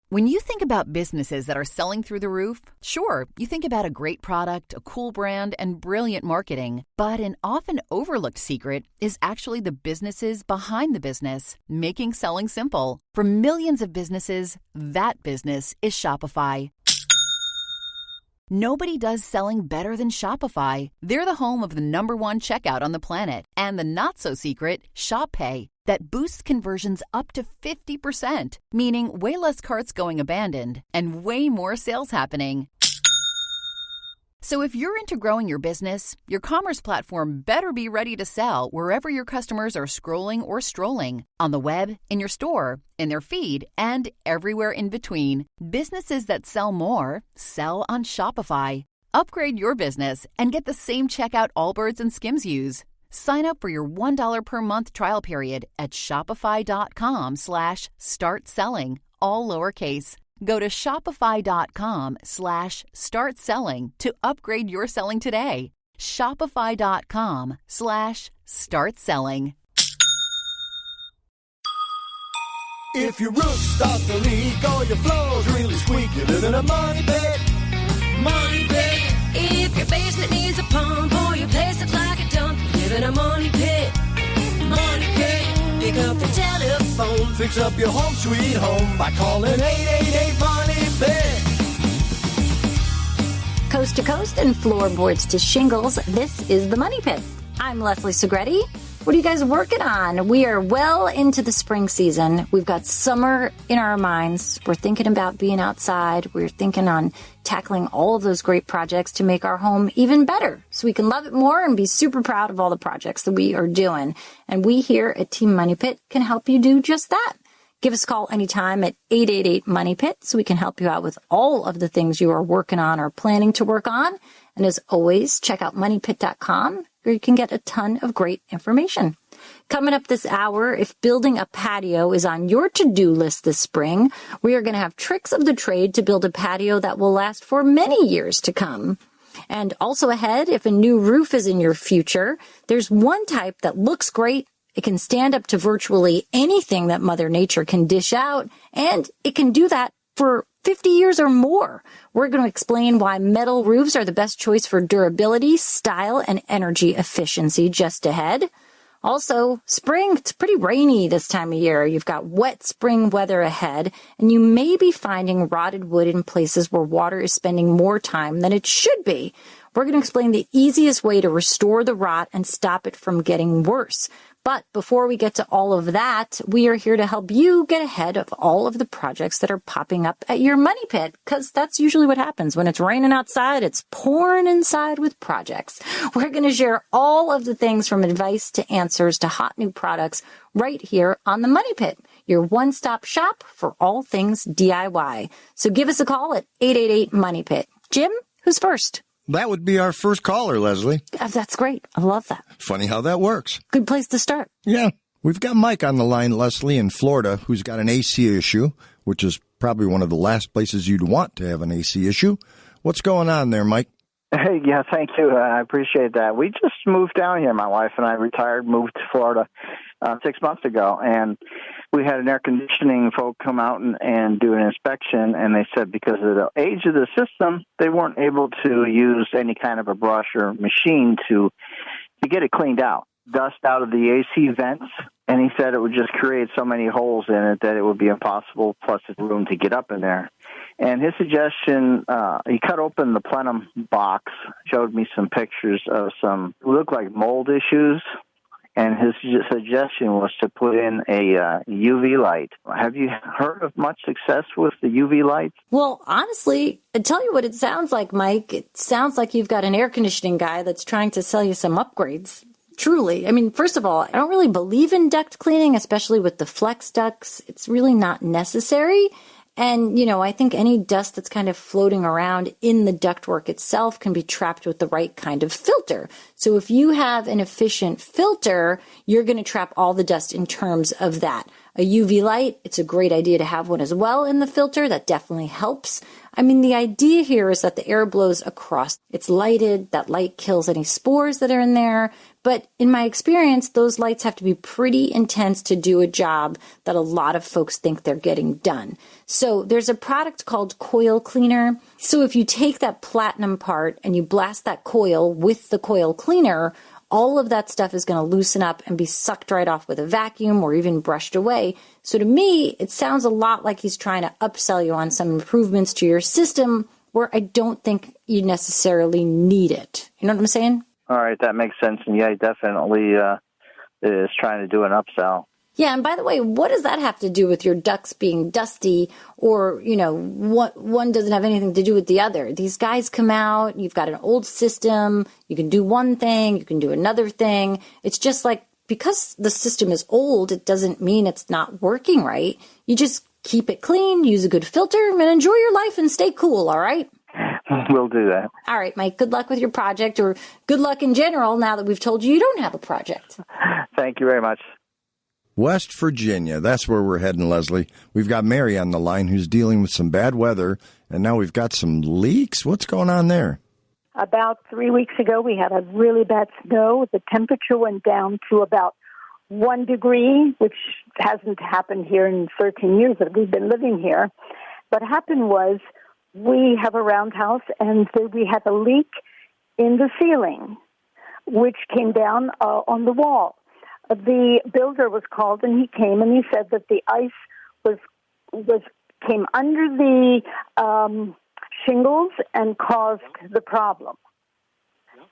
When you think about businesses that are selling through the roof, sure, you think about a great product, a cool brand, and brilliant marketing. But an often overlooked secret is actually the businesses behind the business, making selling simple. For millions of businesses, that business is Shopify. Nobody does selling better than Shopify. They're the home of the #1 checkout on the planet and the not-so-secret Shop Pay that boosts conversions up to 50%, meaning way less carts going abandoned and way more sales happening. So if you're into growing your business, your commerce platform better be ready to sell wherever your customers are scrolling or strolling, on the web, in your store, in their feed, and everywhere in between. Businesses that sell more sell on Shopify. Upgrade your business and get the same checkout Allbirds and Skims use. Sign up for your $1 per month trial period at shopify.com/start selling, all lowercase. Go to shopify.com/start selling to upgrade your selling today. Shopify.com/start selling. If your roof starts to leak or your floor's really squeak, you live in a money pit. Money pit. If your basement needs a pump or your place looks like a dump, you live in a money pit. Money pit. Pick up the telephone. Fix up your home sweet home by calling 888-MONEY-PIT. Coast to coast and floorboards to shingles, this is the Money Pit. I'm Leslie Segretti. What are you guys working on? We are well into the spring season. We've got summer in our minds. We're thinking about being outside. We're thinking on tackling all of those great projects to make our home even better so we can love it more and be super proud of all the projects that we are doing. And we here at Team Money Pit can help you do just that. Give us a call anytime at 888-MONEY-PIT so we can help you out with all of the things you are working on or planning to work on. And as always, check out moneypit.com where you can get a ton of great information. Coming up this hour, if building a patio is on your to-do list this spring, we are going to have tricks of the trade to build a patio that will last for many years to come. And also ahead, if a new roof is in your future, there's one type that looks great. It can stand up to virtually anything that Mother Nature can dish out, and it can do that for 50 years or more. We're going to explain why metal roofs are the best choice for durability, style, and energy efficiency just ahead. Also, spring, it's pretty rainy this time of year. You've got wet spring weather ahead, and you may be finding rotted wood in places where water is spending more time than it should be. We're going to explain the easiest way to restore the rot and stop it from getting worse. But before we get to all of that, we are here to help you get ahead of all of the projects that are popping up at your money pit, because that's usually what happens. When it's raining outside, it's pouring inside with projects. We're going to share all of the things from advice to answers to hot new products right here on the Money Pit, your one-stop shop for all things DIY. So give us a call at 888-MONEY-PIT. Jim, who's first? That would be our first caller, Leslie. That's great. I love that. Funny how that works. Good place to start. Yeah. We've got Mike on the line, Leslie, in Florida, who's got an AC issue, which is probably one of the last places you'd want to have an AC issue. What's going on there, Mike? Hey, yeah, thank you. I appreciate that. We just moved down here. My wife and I moved to Florida 6 months ago, and we had an air conditioning folk come out and do an inspection, and they said because of the age of the system, they weren't able to use any kind of a brush or machine to get it cleaned out. Dust out of the AC vents, and he said it would just create so many holes in it that it would be impossible, plus the room to get up in there. And his suggestion, he cut open the plenum box, showed me some pictures of some, looked like mold issues, and his suggestion was to put in a UV light. Have you heard of much success with the UV lights? Well, honestly, I tell you what it sounds like, Mike. It sounds like you've got an air conditioning guy that's trying to sell you some upgrades. Truly. I mean, first of all, I don't really believe in duct cleaning, especially with the flex ducts. It's really not necessary. And, I think any dust that's kind of floating around in the ductwork itself can be trapped with the right kind of filter. So if you have an efficient filter, you're going to trap all the dust in terms of that. A UV light, it's a great idea to have one as well in the filter. That definitely helps. I mean, the idea here is that the air blows across. It's lighted. That light kills any spores that are in there. But in my experience, those lights have to be pretty intense to do a job that a lot of folks think they're getting done. So there's a product called coil cleaner. So if you take that platinum part and you blast that coil with the coil cleaner, all of that stuff is going to loosen up and be sucked right off with a vacuum or even brushed away. So to me, it sounds a lot like he's trying to upsell you on some improvements to your system where I don't think you necessarily need it. You know what I'm saying? All right, that makes sense. And yeah, he definitely is trying to do an upsell. Yeah, and by the way, what does that have to do with your ducts being dusty or, one doesn't have anything to do with the other? These guys come out, you've got an old system, you can do one thing, you can do another thing. It's just like, because the system is old, it doesn't mean it's not working right. You just keep it clean, use a good filter, and enjoy your life and stay cool, all right? We'll do that. All right, Mike, good luck with your project, or good luck in general now that we've told you you don't have a project. Thank you very much. West Virginia, that's where we're heading, Leslie. We've got Mary on the line who's dealing with some bad weather, and now we've got some leaks. What's going on there? About 3 weeks ago, we had a really bad snow. The temperature went down to about 1 degree, which hasn't happened here in 13 years that we've been living here. What happened was we have a roundhouse, and we had a leak in the ceiling, which came down on the wall. The builder was called, and he came, and he said that the ice came under the shingles and caused the problem.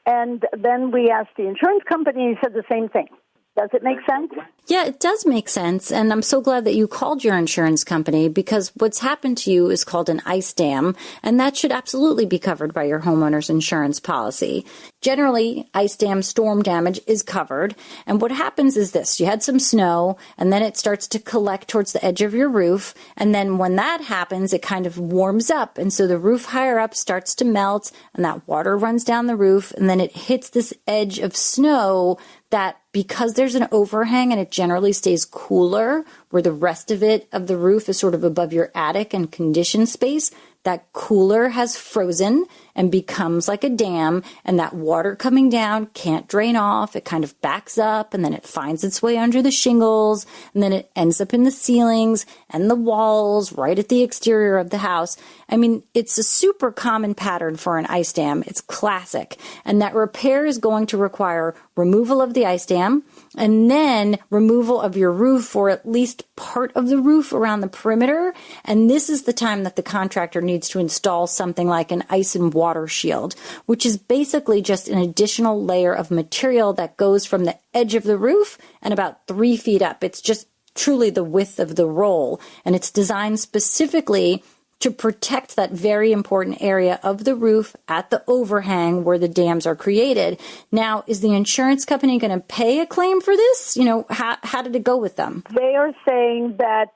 And then we asked the insurance company, and he said the same thing. Does it make sense? Yeah, it does make sense. And I'm so glad that you called your insurance company, because what's happened to you is called an ice dam, and that should absolutely be covered by your homeowner's insurance policy. Generally, ice dam storm damage is covered. And what happens is this: you had some snow, and then it starts to collect towards the edge of your roof. And then when that happens, it kind of warms up. And so the roof higher up starts to melt, and that water runs down the roof, and then it hits this edge of snow that, because there's an overhang and it generally stays cooler, where the rest of the roof is sort of above your attic and conditioned space, that cooler has frozen and becomes like a dam, and that water coming down can't drain off. It kind of backs up, and then it finds its way under the shingles, and then it ends up in the ceilings and the walls right at the exterior of the house. I mean, it's a super common pattern for an ice dam. It's classic. And that repair is going to require removal of the ice dam, and then removal of your roof, or at least part of the roof around the perimeter. And this is the time that the contractor needs to install something like an ice and water shield, which is basically just an additional layer of material that goes from the edge of the roof and about 3 feet up. It's just truly the width of the roll, and it's designed specifically to protect that very important area of the roof at the overhang where the dams are created. Now, is the insurance company going to pay a claim for this? How did it go with them? They are saying that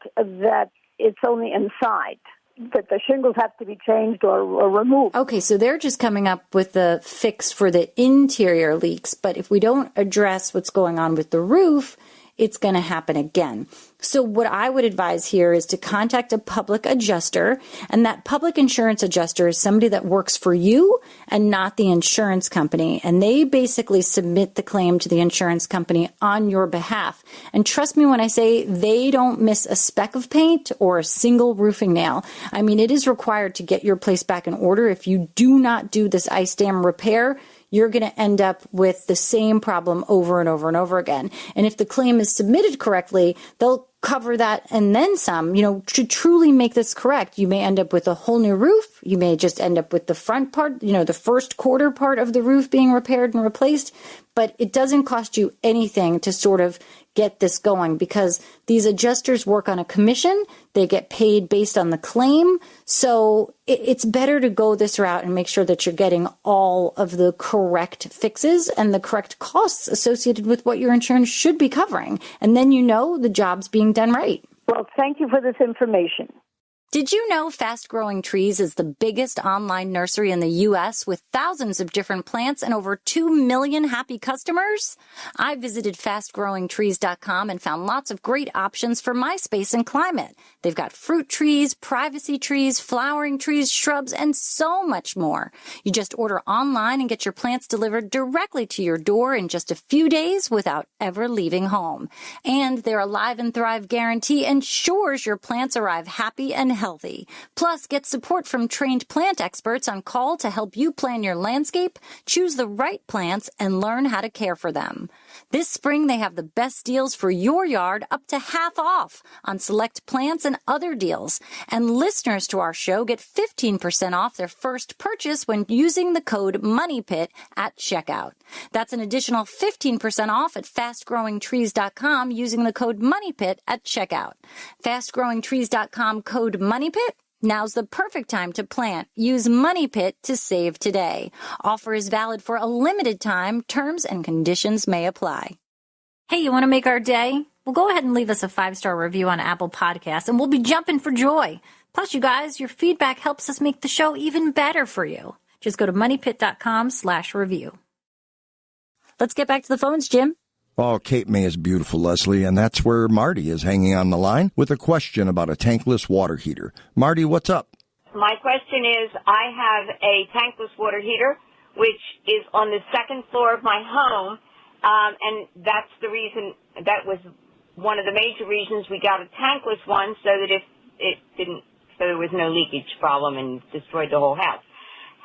it's only inside, that the shingles have to be changed or removed. Okay, so they're just coming up with the fix for the interior leaks. But if we don't address what's going on with the roof, it's going to happen again. So what I would advise here is to contact a public adjuster, and that public insurance adjuster is somebody that works for you and not the insurance company. And they basically submit the claim to the insurance company on your behalf. And trust me when I say they don't miss a speck of paint or a single roofing nail. I mean, it is required to get your place back in order. If you do not do this ice dam repair, you're going to end up with the same problem over and over and over again. And if the claim is submitted correctly, they'll cover that and then some. To truly make this correct, you may end up with a whole new roof. You may just end up with the front part, the first quarter part of the roof being repaired and replaced. But it doesn't cost you anything to sort of get this going, because these adjusters work on a commission. They get paid based on the claim. So it's better to go this route and make sure that you're getting all of the correct fixes and the correct costs associated with what your insurance should be covering. And then the job's being done right. Well, thank you for this information. Did you know Fast Growing Trees is the biggest online nursery in the U.S. with thousands of different plants and over 2 million happy customers? I visited fastgrowingtrees.com and found lots of great options for my space and climate. They've got fruit trees, privacy trees, flowering trees, shrubs, and so much more. You just order online and get your plants delivered directly to your door in just a few days without ever leaving home. And their Alive and Thrive guarantee ensures your plants arrive happy and healthy. Plus, get support from trained plant experts on call to help you plan your landscape, choose the right plants, and learn how to care for them. This spring, they have the best deals for your yard, up to half off on select plants and other deals. And listeners to our show get 15% off their first purchase when using the code MONEYPIT at checkout. That's an additional 15% off at fastgrowingtrees.com using the code MONEYPIT at checkout. Fastgrowingtrees.com code MONEYPIT. Now's the perfect time to plant. Use MONEYPIT to save today. Offer is valid for a limited time. Terms and conditions may apply. Hey, you want to make our day? Well, go ahead and leave us a 5-star review on Apple Podcasts, and we'll be jumping for joy. Plus, you guys, your feedback helps us make the show even better for you. Just go to moneypit.com/review. Let's get back to the phones, Jim. Oh, Cape May is beautiful, Leslie, and that's where Marty is hanging on the line with a question about a tankless water heater. Marty, what's up? My question is, I have a tankless water heater, which is on the second floor of my home, and that's the reason, that was one of the major reasons we got a tankless one, so that if it didn't, so there was no leakage problem and destroyed the whole house.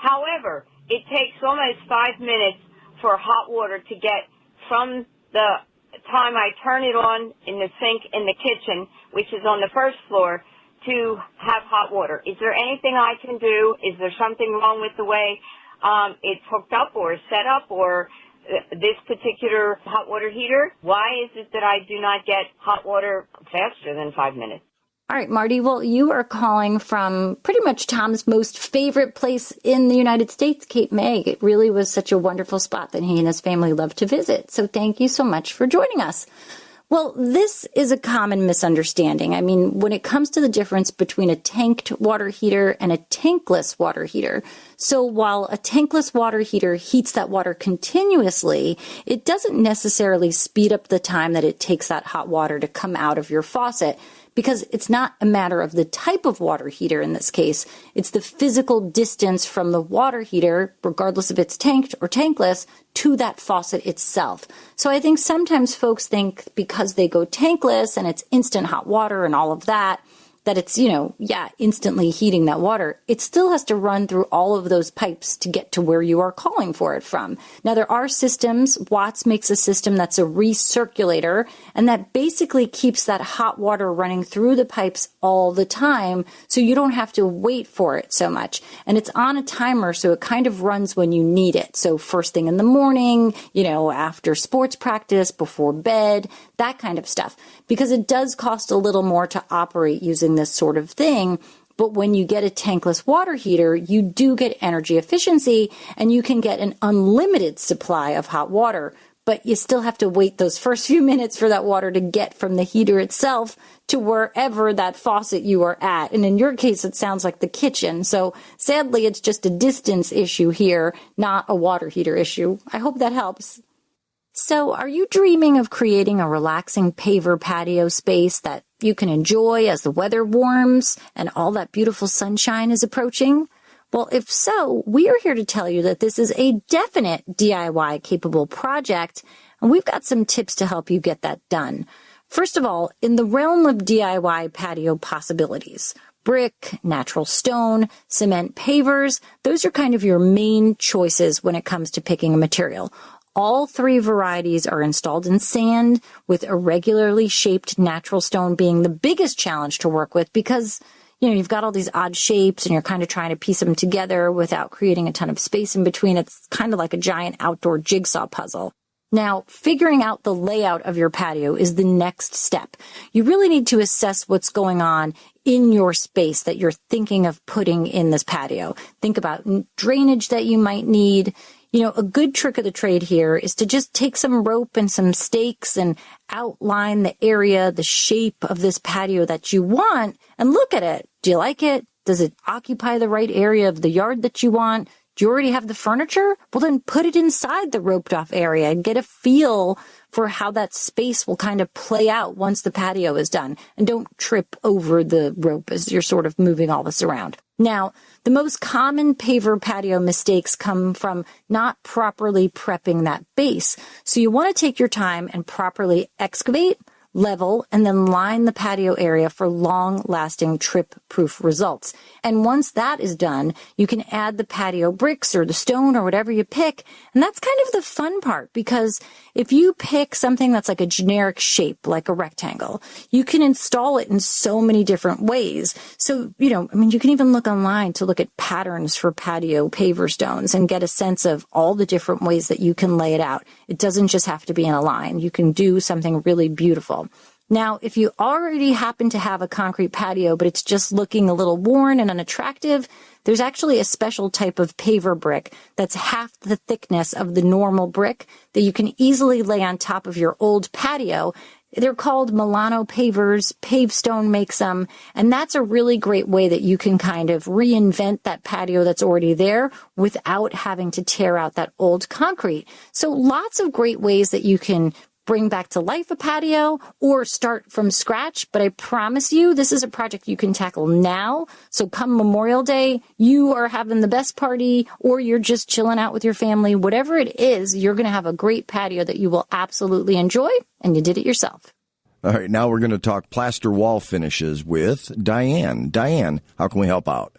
However, it takes almost 5 minutes for hot water to get from the time I turn it on in the sink in the kitchen, which is on the first floor, to have hot water. Is there anything I can do? Is there something wrong with the way it's hooked up or set up, or this particular hot water heater? Why is it that I do not get hot water faster than 5 minutes? All right, Marty. Well, you are calling from pretty much Tom's most favorite place in the United States, Cape May. It really was such a wonderful spot that he and his family loved to visit. So thank you so much for joining us. Well, this is a common misunderstanding. I mean, when it comes to the difference between a tanked water heater and a tankless water heater, so while a tankless water heater heats that water continuously, it doesn't necessarily speed up the time that it takes that hot water to come out of your faucet, because it's not a matter of the type of water heater in this case. It's the physical distance from the water heater, regardless if it's tanked or tankless, to that faucet itself. So I think sometimes folks think because they go tankless and it's instant hot water and all of that, that it's, instantly heating that water. It still has to run through all of those pipes to get to where you are calling for it from. Now, there are systems. Watts makes a system that's a recirculator, and that basically keeps that hot water running through the pipes all the time, so you don't have to wait for it so much. And it's on a timer, so it kind of runs when you need it. So first thing in the morning, after sports practice, before bed, that kind of stuff. Because it does cost a little more to operate using this sort of thing. But when you get a tankless water heater, you do get energy efficiency and you can get an unlimited supply of hot water. But you still have to wait those first few minutes for that water to get from the heater itself to wherever that faucet you are at. And in your case, it sounds like the kitchen. So sadly, it's just a distance issue here, not a water heater issue. I hope that helps. So are you dreaming of creating a relaxing paver patio space that you can enjoy as the weather warms and all that beautiful sunshine is approaching? Well, if so, we are here to tell you that this is a definite DIY capable project, and we've got some tips to help you get that done. First of all, in the realm of DIY patio possibilities, brick, natural stone, cement pavers, those are kind of your main choices when it comes to picking a material. All 3 varieties are installed in sand, with irregularly shaped natural stone being the biggest challenge to work with because, you've got all these odd shapes and you're kind of trying to piece them together without creating a ton of space in between. It's kind of like a giant outdoor jigsaw puzzle. Now, figuring out the layout of your patio is the next step. You really need to assess what's going on in your space that you're thinking of putting in this patio. Think about drainage that you might need. A good trick of the trade here is to just take some rope and some stakes and outline the area, the shape of this patio that you want, and look at it. Do you like it? Does it occupy the right area of the yard that you want? Do you already have the furniture? Well, then put it inside the roped off area and get a feel for how that space will kind of play out once the patio is done. And don't trip over the rope as you're sort of moving all this around. Now, the most common paver patio mistakes come from not properly prepping that base. So you want to take your time and properly excavate, level, and then line the patio area for long-lasting trip-proof results. And once that is done, you can add the patio bricks or the stone or whatever you pick. And that's kind of the fun part, because if you pick something that's like a generic shape, like a rectangle, you can install it in so many different ways. So, you can even look online to look at patterns for patio paver stones and get a sense of all the different ways that you can lay it out. It doesn't just have to be in a line. You can do something really beautiful. Now, if you already happen to have a concrete patio, but it's just looking a little worn and unattractive, there's actually a special type of paver brick that's half the thickness of the normal brick that you can easily lay on top of your old patio. They're called Milano pavers. Pavestone makes them. And that's a really great way that you can kind of reinvent that patio that's already there without having to tear out that old concrete. So lots of great ways that you can bring back to life a patio or start from scratch. But I promise you, this is a project you can tackle now. So come Memorial Day, you are having the best party, or you're just chilling out with your family. Whatever it is, you're going to have a great patio that you will absolutely enjoy, and you did it yourself. All right, now we're going to talk plaster wall finishes with Diane. Diane, how can we help out?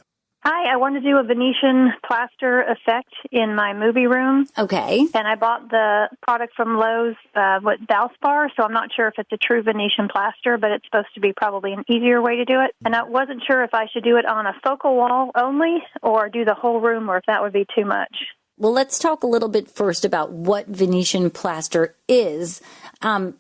Hi, I want to do a Venetian plaster effect in my movie room. Okay. And I bought the product from Lowe's, Valspar, so I'm not sure if it's a true Venetian plaster, but it's supposed to be probably an easier way to do it. And I wasn't sure if I should do it on a focal wall only or do the whole room, or if that would be too much. Well, let's talk a little bit first about what Venetian plaster is.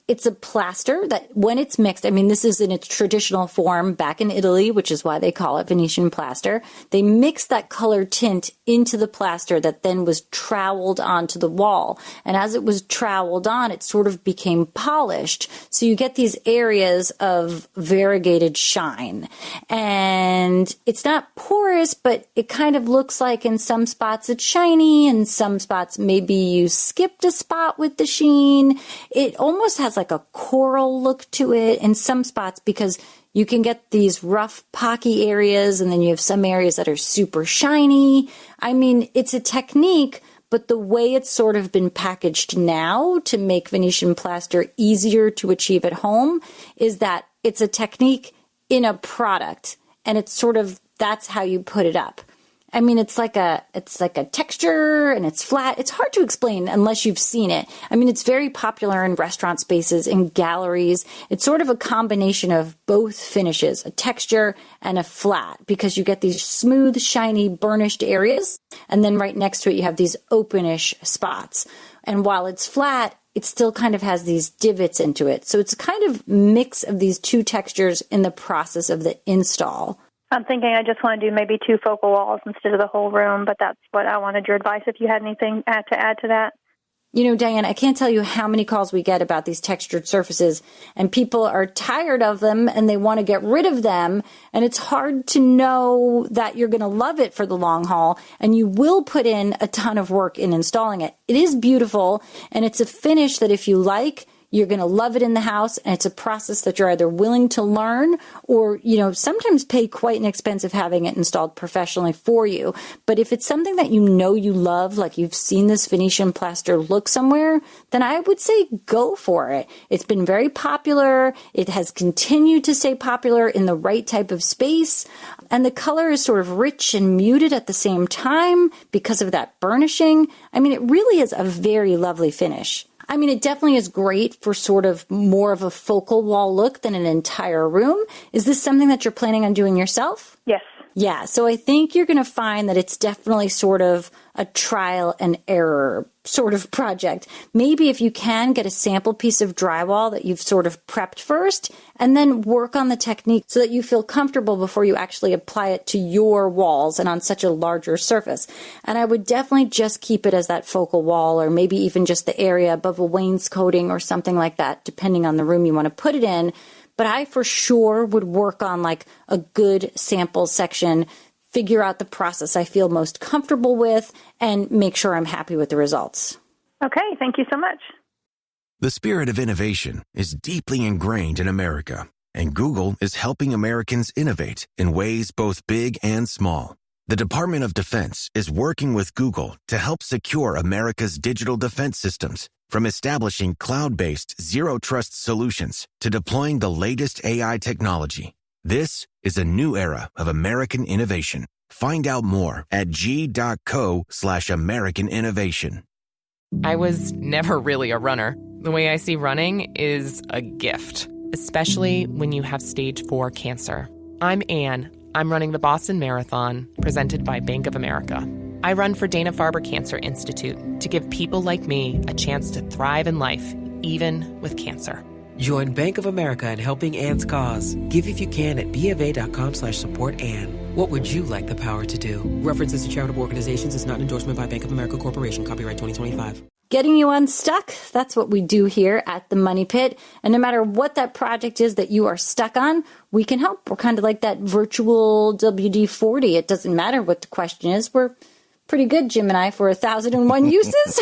It's a plaster that when it's mixed, this is in its traditional form back in Italy, which is why they call it Venetian plaster. They mix that color tint into the plaster that then was troweled onto the wall. And as it was troweled on, it sort of became polished. So you get these areas of variegated shine. And it's not porous, but it kind of looks like in some spots it's shiny, in some spots maybe you skipped a spot with the sheen. It almost has like a coral look to it in some spots, because you can get these rough, pocky areas, and then you have some areas that are super shiny. It's a technique, but the way it's sort of been packaged now to make Venetian plaster easier to achieve at home is that it's a technique in a product, and it's sort of, that's how you put it up. It's like a texture, and it's flat. It's hard to explain unless you've seen it. It's very popular in restaurant spaces, in galleries. It's sort of a combination of both finishes, a texture and a flat, because you get these smooth, shiny, burnished areas. And then right next to it, you have these openish spots. And while it's flat, it still kind of has these divots into it. So it's a kind of mix of these two textures in the process of the install. I'm thinking I just want to do maybe 2 focal walls instead of the whole room, but that's what I wanted your advice, if you had anything to add to that. Diane, I can't tell you how many calls we get about these textured surfaces, and people are tired of them and they want to get rid of them. And it's hard to know that you're going to love it for the long haul, and you will put in a ton of work in installing it. It is beautiful, and it's a finish that if you like, you're going to love it in the house, and it's a process that you're either willing to learn or, sometimes pay quite an expensive having it installed professionally for you. But if it's something that you love, like you've seen this Venetian plaster look somewhere, then I would say go for it. It's been very popular. It has continued to stay popular in the right type of space. And the color is sort of rich and muted at the same time because of that burnishing. It really is a very lovely finish. It definitely is great for sort of more of a focal wall look than an entire room. Is this something that you're planning on doing yourself? Yes. Yeah, so I think you're going to find that it's definitely sort of a trial and error sort of project. Maybe if you can get a sample piece of drywall that you've sort of prepped first, and then work on the technique so that you feel comfortable before you actually apply it to your walls and on such a larger surface. And I would definitely just keep it as that focal wall, or maybe even just the area above a wainscoting or something like that, depending on the room you want to put it in. But I for sure would work on like a good sample section, figure out the process I feel most comfortable with, and make sure I'm happy with the results. Okay, thank you so much. The spirit of innovation is deeply ingrained in America, and Google is helping Americans innovate in ways both big and small. The Department of Defense is working with Google to help secure America's digital defense systems, from establishing cloud-based zero-trust solutions to deploying the latest AI technology. This is a new era of American innovation. Find out more at g.co/American innovation. I was never really a runner. The way I see running is a gift, especially when you have stage 4 cancer. I'm Anne. I'm running the Boston Marathon, presented by Bank of America. I run for Dana-Farber Cancer Institute to give people like me a chance to thrive in life, even with cancer. Join Bank of America in helping Anne's cause. Give if you can at BofA.com/supportAnne. What would you like the power to do? References to charitable organizations is not an endorsement by Bank of America Corporation. Copyright 2025. Getting you unstuck, that's what we do here at the Money Pit. And no matter what that project is that you are stuck on, we can help. We're kind of like that virtual WD-40. It doesn't matter what the question is. We're pretty good, Jim and I, for 1,001 uses.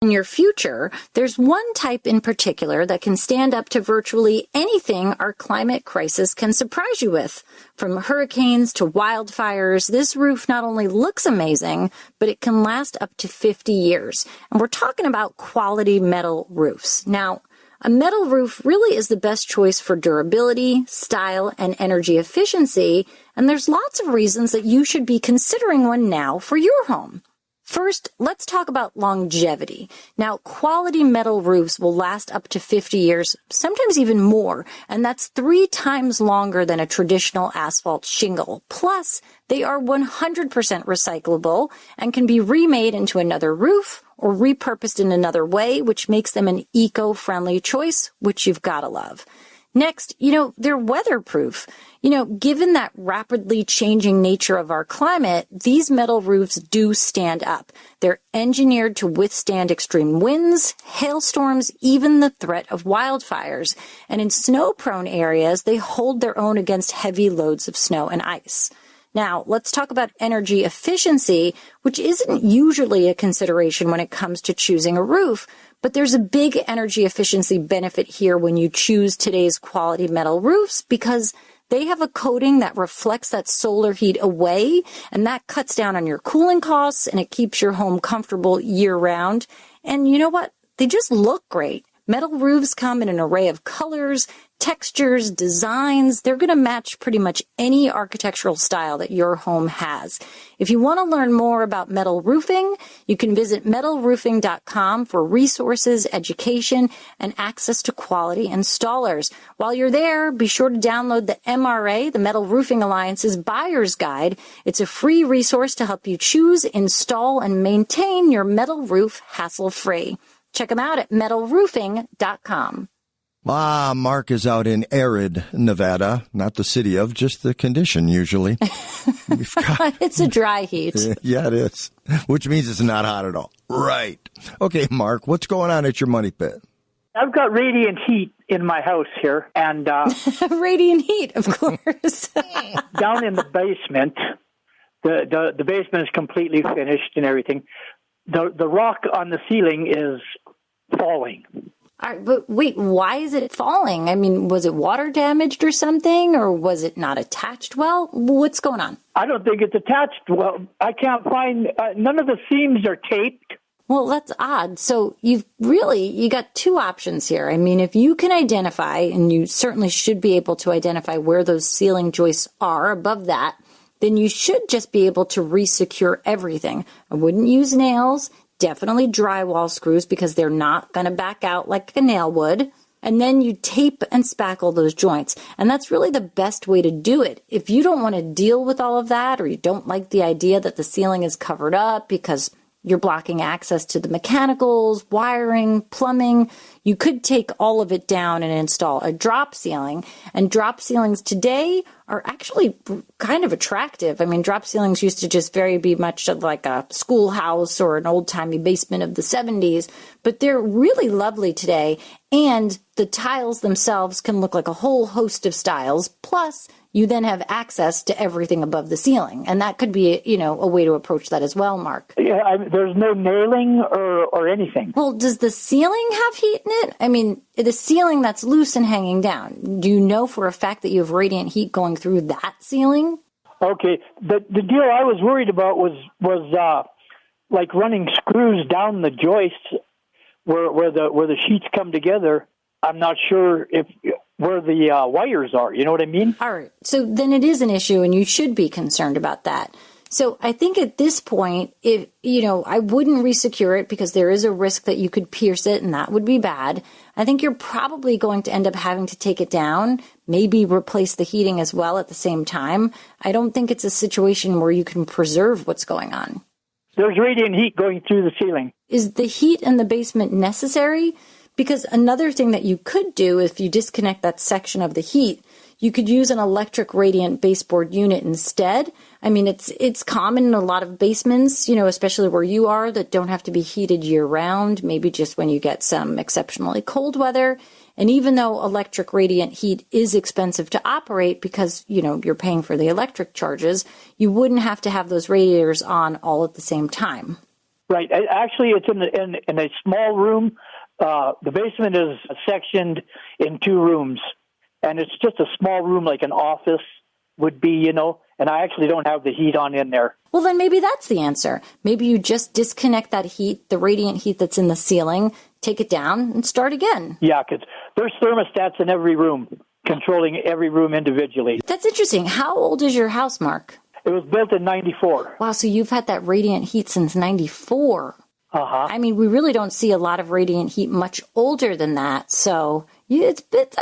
In your future, there's one type in particular that can stand up to virtually anything our climate crisis can surprise you with. From hurricanes to wildfires, this roof not only looks amazing, but it can last up to 50 years. And we're talking about quality metal roofs. Now, a metal roof really is the best choice for durability, style, and energy efficiency, and there's lots of reasons that you should be considering one now for your home. First, let's talk about longevity. Now, quality metal roofs will last up to 50 years, sometimes even more, and that's 3 times longer than a traditional asphalt shingle. Plus, they are 100% recyclable and can be remade into another roof or repurposed in another way, which makes them an eco-friendly choice, which you've got to love. Next, they're weatherproof. Given that rapidly changing nature of our climate, these metal roofs do stand up. They're engineered to withstand extreme winds, hailstorms, even the threat of wildfires. And in snow-prone areas, they hold their own against heavy loads of snow and ice. Now, let's talk about energy efficiency, which isn't usually a consideration when it comes to choosing a roof, but there's a big energy efficiency benefit here when you choose today's quality metal roofs, because they have a coating that reflects that solar heat away, and that cuts down on your cooling costs, and it keeps your home comfortable year-round. And you know what? They just look great. Metal roofs come in an array of colors, textures, designs. They're going to match pretty much any architectural style that your home has. If you want to learn more about metal roofing, you can visit metalroofing.com for resources, education, and access to quality installers. While you're there, be sure to download the MRA, the Metal Roofing Alliance's Buyer's Guide. It's a free resource to help you choose, install, and maintain your metal roof hassle-free. Check them out at metalroofing.com. Mark is out in arid Nevada, not the city of, just the condition usually. It's a dry heat. Yeah, it is, which means it's not hot at all. Right. Okay, Mark, what's going on at your Money Pit? I've got radiant heat in my house here, and radiant heat, of course. Down in the basement, the basement is completely finished and everything. The rock on the ceiling is falling. All right, but wait, why is it falling? I mean, was it water damaged or something, or was it not attached well? What's going on? I don't think it's attached well. I can't find, none of the seams are taped. Well, that's odd. So you got 2 options here. I mean, if you can identify, and you certainly should be able to identify where those ceiling joists are above that, then you should just be able to re-secure everything. I wouldn't use nails. Definitely drywall screws, because they're not going to back out like a nail would. And then you tape and spackle those joints. And that's really the best way to do it. If you don't want to deal with all of that, or you don't like the idea that the ceiling is covered up because you're blocking access to the mechanicals, wiring, plumbing, you could take all of it down and install a drop ceiling. And drop ceilings today are actually kind of attractive. I mean, drop ceilings used to just be much like a schoolhouse or an old-timey basement of the 70s, but they're really lovely today. And the tiles themselves can look like a whole host of styles. Plus, you then have access to everything above the ceiling. And that could be, a way to approach that as well, Mark. Yeah, there's no nailing or anything. Well, does the ceiling have heat in it? I mean, the ceiling that's loose and hanging down, do you know for a fact that you have radiant heat going through that ceiling? Okay. The deal I was worried about was like running screws down the joists where the sheets come together. I'm not sure where the wires are. You know what I mean? All right. So then it is an issue, and you should be concerned about that. So I think at this point, I wouldn't resecure it because there is a risk that you could pierce it, and that would be bad. I think you're probably going to end up having to take it down, maybe replace the heating as well at the same time. I don't think it's a situation where you can preserve what's going on. There's radiant heat going through the ceiling. Is the heat in the basement necessary? Because another thing that you could do if you disconnect that section of the heat, you could use an electric radiant baseboard unit instead. I mean, it's common in a lot of basements, especially where you are, that don't have to be heated year round, maybe just when you get some exceptionally cold weather. And even though electric radiant heat is expensive to operate because, you're paying for the electric charges, you wouldn't have to have those radiators on all at the same time. Right. Actually, it's in a small room. The basement is sectioned in 2 rooms, and it's just a small room like an office would be, and I actually don't have the heat on in there. Well, then maybe that's the answer. Maybe you just disconnect that heat, the radiant heat that's in the ceiling, take it down, and start again. Yeah, because there's thermostats in every room, controlling every room individually. That's interesting. How old is your house, Mark? It was built in 94. Wow, so you've had that radiant heat since 94. Uh-huh. I mean, we really don't see a lot of radiant heat much older than that. So I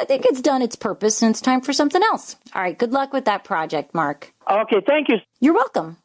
think it's done its purpose, and it's time for something else. All right, good luck with that project, Mark. Okay, thank you. You're welcome.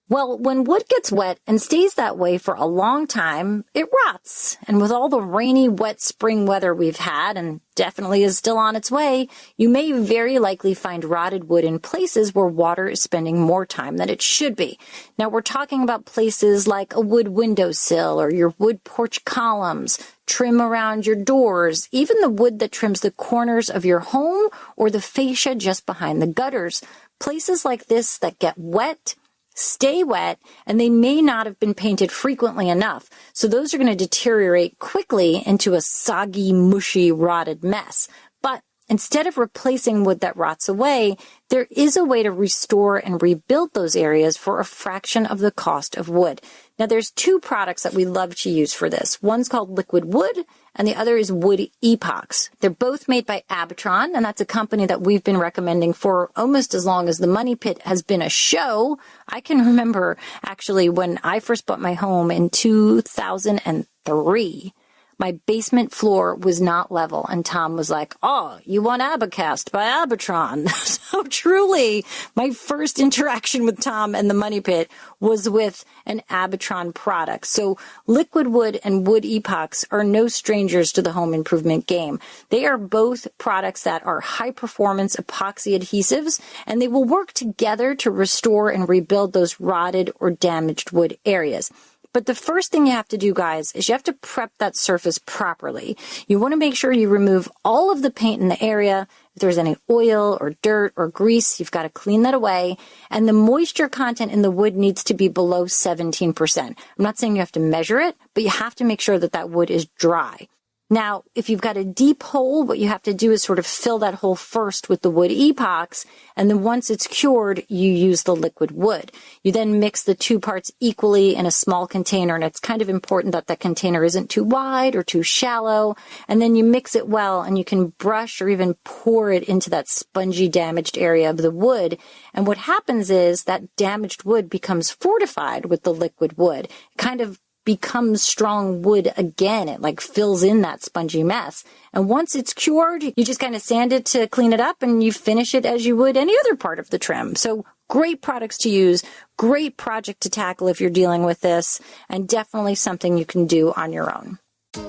Well, when wood gets wet and stays that way for a long time, it rots. And with all the rainy, wet spring weather we've had, and definitely is still on its way, you may very likely find rotted wood in places where water is spending more time than it should be. Now, we're talking about places like a wood windowsill or your wood porch columns, trim around your doors, even the wood that trims the corners of your home or the fascia just behind the gutters. Places like this that get wet, stay wet, and they may not have been painted frequently enough. So those are going to deteriorate quickly into a soggy, mushy, rotted mess. But instead of replacing wood that rots away, there is a way to restore and rebuild those areas for a fraction of the cost of wood. Now, there's 2 products that we love to use for this. One's called Liquid Wood, and the other is Wood Epox. They're both made by Abitron, and that's a company that we've been recommending for almost as long as the Money Pit has been a show. I can remember, actually, when I first bought my home in 2003. My basement floor was not level, and Tom was like, "Oh, you want Abacast by Abitron." So truly, my first interaction with Tom and the Money Pit was with an Abitron product. So Liquid Wood and Wood Epox are no strangers to the home improvement game. They are both products that are high-performance epoxy adhesives, and they will work together to restore and rebuild those rotted or damaged wood areas. But the first thing you have to do, guys, is you have to prep that surface properly. You want to make sure you remove all of the paint in the area. If there's any oil or dirt or grease, you've got to clean that away. And the moisture content in the wood needs to be below 17%. I'm not saying you have to measure it, but you have to make sure that that wood is dry. Now, if you've got a deep hole, what you have to do is sort of fill that hole first with the wood epox, and then once it's cured, you use the liquid wood. You then mix the 2 parts equally in a small container, and it's kind of important that that container isn't too wide or too shallow, and then you mix it well, and you can brush or even pour it into that spongy, damaged area of the wood. And what happens is that damaged wood becomes fortified with the liquid wood. It kind of becomes strong wood again. It like fills in that spongy mess. And once it's cured, you just kind of sand it to clean it up and you finish it as you would any other part of the trim. So great products to use, great project to tackle if you're dealing with this, and definitely something you can do on your own.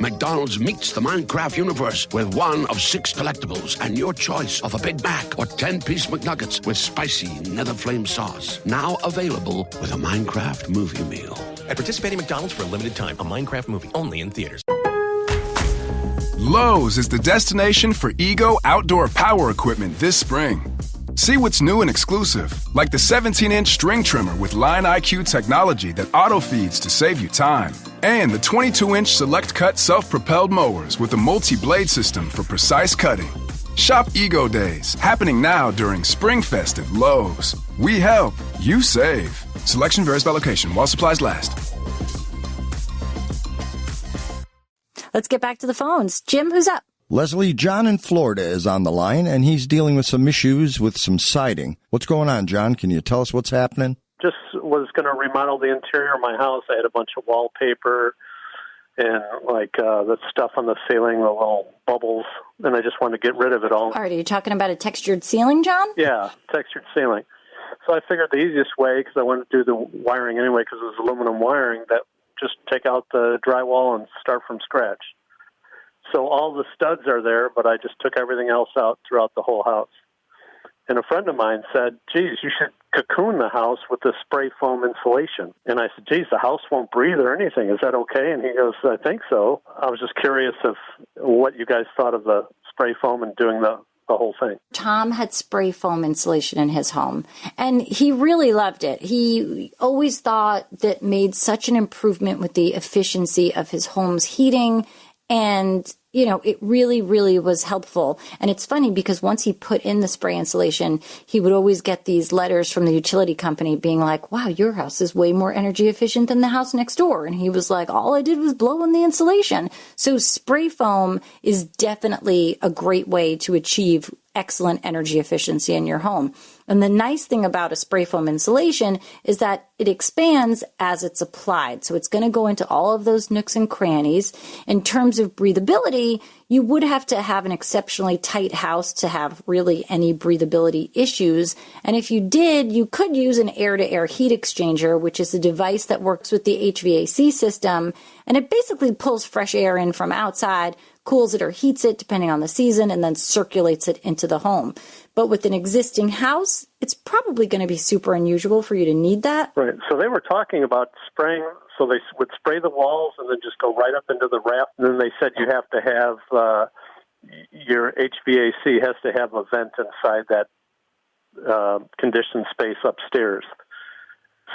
McDonald's meets the Minecraft universe with one of 6 collectibles and your choice of a Big Mac or 10-piece McNuggets with spicy nether flame sauce. Now available with a Minecraft movie meal. At participating McDonald's for a limited time, a Minecraft movie only in theaters. Lowe's is the destination for Ego outdoor power equipment this spring. See what's new and exclusive, like the 17-inch string trimmer with Line IQ technology that auto-feeds to save you time. And the 22-inch Select Cut self-propelled mowers with a multi-blade system for precise cutting. Shop Ego Days, happening now during Spring Fest at Lowe's. We help, you save. Selection varies by location while supplies last. Let's get back to the phones. Jim, who's up? Leslie, John in Florida is on the line, and he's dealing with some issues with some siding. What's going on, John? Can you tell us what's happening? Just was going to remodel the interior of my house. I had a bunch of wallpaper and the stuff on the ceiling, the little bubbles, and I just wanted to get rid of it all. All right, are you talking about a textured ceiling, John? Yeah, textured ceiling. So I figured the easiest way, because I wanted to do the wiring anyway, because it was aluminum wiring, that just take out the drywall and start from scratch. So all the studs are there, but I just took everything else out throughout the whole house. And a friend of mine said, geez, you should cocoon the house with the spray foam insulation. And I said, geez, the house won't breathe or anything. Is that okay? And he goes, I think so. I was just curious of what you guys thought of the spray foam and doing the whole thing. Tom had spray foam insulation in his home, and he really loved it. He always thought that made such an improvement with the efficiency of his home's heating. And, you know, it really, really was helpful. And it's funny because once he put in the spray insulation, he would always get these letters from the utility company being like, wow, your house is way more energy efficient than the house next door. And he was like, all I did was blow in the insulation. So spray foam is definitely a great way to achieve excellent energy efficiency in your home. And the nice thing about a spray foam insulation is that it expands as it's applied. So it's going to go into all of those nooks and crannies. In terms of breathability, you would have to have an exceptionally tight house to have really any breathability issues. And if you did, you could use an air-to-air heat exchanger, which is a device that works with the HVAC system. And it basically pulls fresh air in from outside, cools it or heats it depending on the season, and then circulates it into the home. But with an existing house, it's probably going to be super unusual for you to need that. Right. So they were talking about spraying, so they would spray the walls and then just go right up into the raft. And then they said you have to have, your HVAC has to have a vent inside that conditioned space upstairs.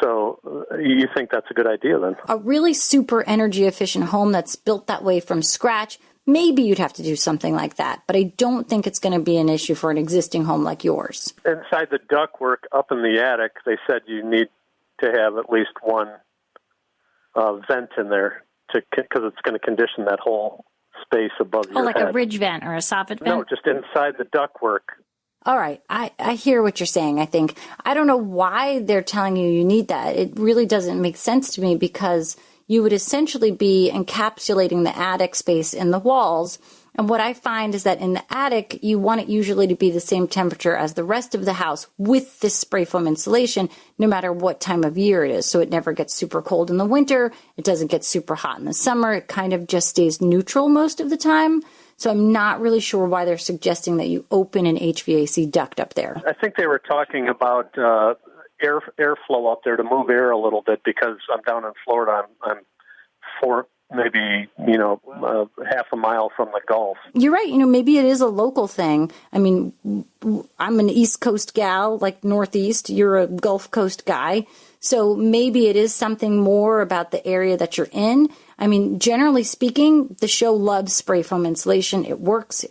So you think that's a good idea then? A really super energy efficient home that's built that way from scratch, maybe you'd have to do something like that. But I don't think it's going to be an issue for an existing home like yours. Inside the ductwork up in the attic, they said you need to have at least one vent in there because it's going to condition that whole space above your like head. a ridge vent or a soffit vent? No, just inside the ductwork. All right. I hear what you're saying, I think. I don't know why they're telling you need that. It really doesn't make sense to me because you would essentially be encapsulating the attic space in the walls. And what I find is that in the attic, you want it usually to be the same temperature as the rest of the house with this spray foam insulation, no matter what time of year it is. So it never gets super cold in the winter. It doesn't get super hot in the summer. It kind of just stays neutral most of the time. So I'm not really sure why they're suggesting that you open an HVAC duct up there. I think they were talking about airflow up there to move air a little bit because I'm down in Florida. I'm half a mile from the Gulf. You're right. Maybe it is a local thing. I mean, I'm an East Coast gal, like Northeast. You're a Gulf Coast guy. So maybe it is something more about the area that you're in. I mean, generally speaking, the show loves spray foam insulation. It works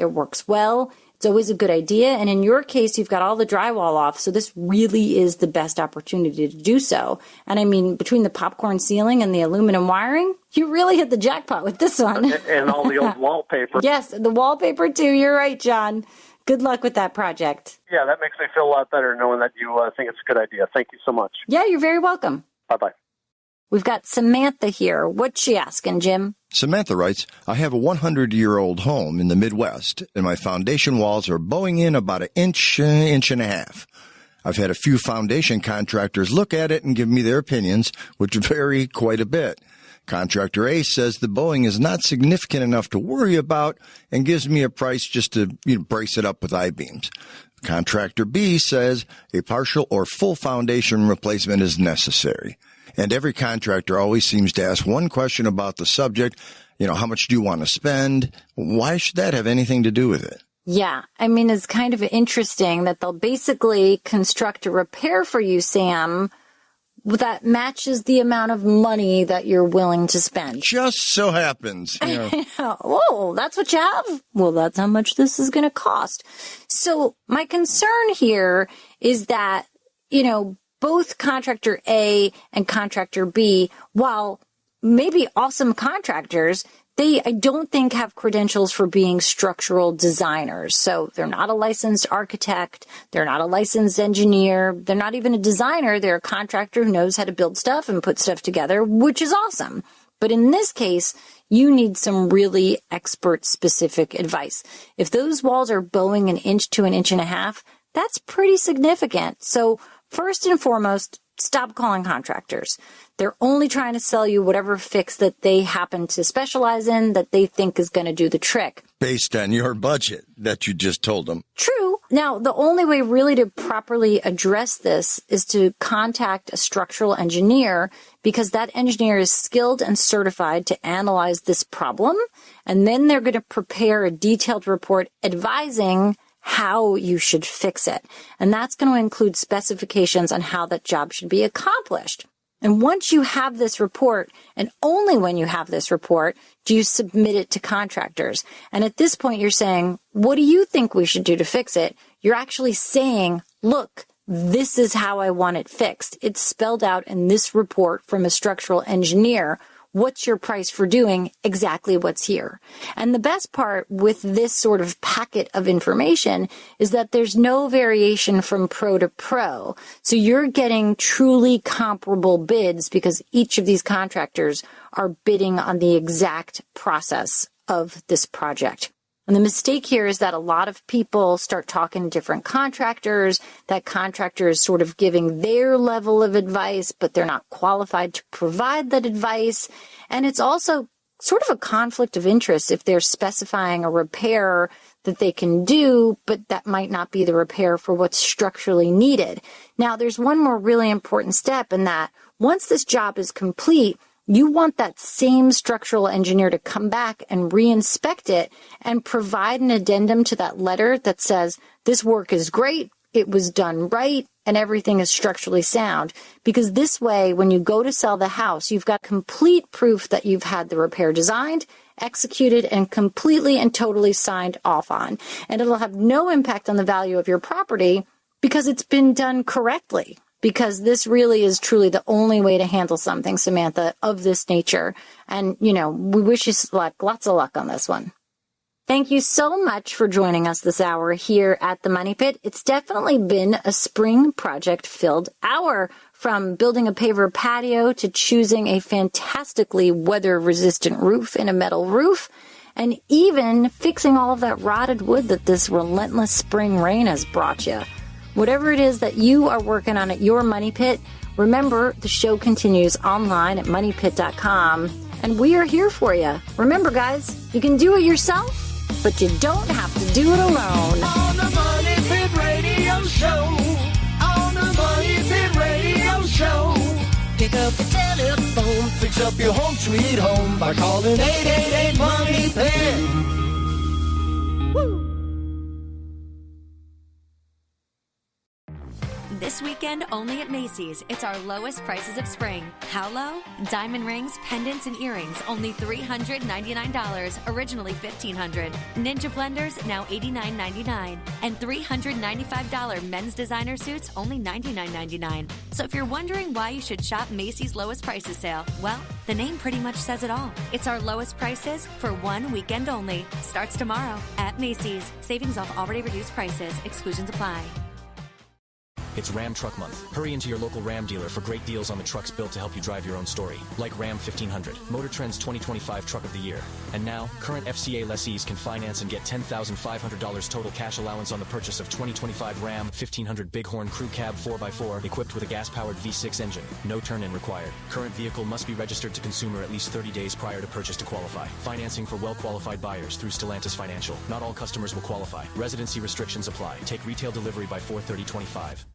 well. It's always a good idea. And in your case, you've got all the drywall off. So this really is the best opportunity to do so. And I mean, between the popcorn ceiling and the aluminum wiring, you really hit the jackpot with this one. And all the old wallpaper. Yes, the wallpaper too. You're right, John. Good luck with that project. Yeah, that makes me feel a lot better knowing that you think it's a good idea. Thank you so much. Yeah, you're very welcome. Bye-bye. We've got Samantha here. What's she asking, Jim? Samantha writes, I have a 100-year-old home in the Midwest, and my foundation walls are bowing in about an inch and a half. I've had a few foundation contractors look at it and give me their opinions, which vary quite a bit. Contractor A says the bowing is not significant enough to worry about and gives me a price just to brace it up with I-beams. Contractor B says a partial or full foundation replacement is necessary. And every contractor always seems to ask one question about the subject. How much do you want to spend? Why should that have anything to do with it? Yeah, I mean, it's kind of interesting that they'll basically construct a repair for you, Sam, that matches the amount of money that you're willing to spend. Just so happens. Oh, that's what you have? Well, that's how much this is going to cost. So my concern here is that, both contractor A and contractor B, while maybe awesome contractors, I don't think have credentials for being structural designers. So they're not a licensed architect. They're not a licensed engineer. They're not even a designer. They're a contractor who knows how to build stuff and put stuff together, which is awesome. But in this case, you need some really expert-specific advice. If those walls are bowing an inch to an inch and a half, that's pretty significant. So first and foremost, stop calling contractors. They're only trying to sell you whatever fix that they happen to specialize in that they think is going to do the trick. Based on your budget that you just told them. True. Now, the only way really to properly address this is to contact a structural engineer, because that engineer is skilled and certified to analyze this problem. And then they're going to prepare a detailed report advising how you should fix it. And that's going to include specifications on how that job should be accomplished. And once you have this report, and only when you have this report, do you submit it to contractors. And at this point, you're saying, what do you think we should do to fix it? You're actually saying, look, this is how I want it fixed. It's spelled out in this report from a structural engineer. What's your price for doing exactly what's here? And the best part with this sort of packet of information is that there's no variation from pro to pro. So you're getting truly comparable bids because each of these contractors are bidding on the exact process of this project. And the mistake here is that a lot of people start talking to different contractors. That contractor is sort of giving their level of advice, but they're not qualified to provide that advice. And it's also sort of a conflict of interest if they're specifying a repair that they can do, but that might not be the repair for what's structurally needed. Now, there's one more really important step in that once this job is complete, you want that same structural engineer to come back and re-inspect it and provide an addendum to that letter that says, this work is great, it was done right, and everything is structurally sound. Because this way, when you go to sell the house, you've got complete proof that you've had the repair designed, executed, and completely and totally signed off on. And it'll have no impact on the value of your property because it's been done correctly. Because this really is truly the only way to handle something, Samantha, of this nature. And, we wish you lots of luck on this one. Thank you so much for joining us this hour here at the Money Pit. It's definitely been a spring project-filled hour, from building a paver patio to choosing a fantastically weather-resistant roof in a metal roof, and even fixing all of that rotted wood that this relentless spring rain has brought you. Whatever it is that you are working on at your Money Pit, remember the show continues online at moneypit.com, and we are here for you. Remember, guys, you can do it yourself, but you don't have to do it alone. On the Money Pit Radio Show. On the Money Pit Radio Show. Pick up the telephone. Fix up your home sweet home by calling 888 Money Pit. Woo! This weekend, only at Macy's, it's our lowest prices of spring. How low? Diamond rings, pendants, and earrings, only $399, originally $1,500. Ninja blenders, now $89.99. And $395 men's designer suits, only $99.99. So if you're wondering why you should shop Macy's lowest prices sale, well, the name pretty much says it all. It's our lowest prices for one weekend only. Starts tomorrow at Macy's. Savings off already reduced prices. Exclusions apply. It's Ram Truck Month. Hurry into your local Ram dealer for great deals on the trucks built to help you drive your own story. Like Ram 1500, Motor Trend's 2025 Truck of the Year. And now, current FCA lessees can finance and get $10,500 total cash allowance on the purchase of 2025 Ram 1500 Bighorn Crew Cab 4x4 equipped with a gas-powered V6 engine. No turn-in required. Current vehicle must be registered to consumer at least 30 days prior to purchase to qualify. Financing for well-qualified buyers through Stellantis Financial. Not all customers will qualify. Residency restrictions apply. Take retail delivery by 4/30/25.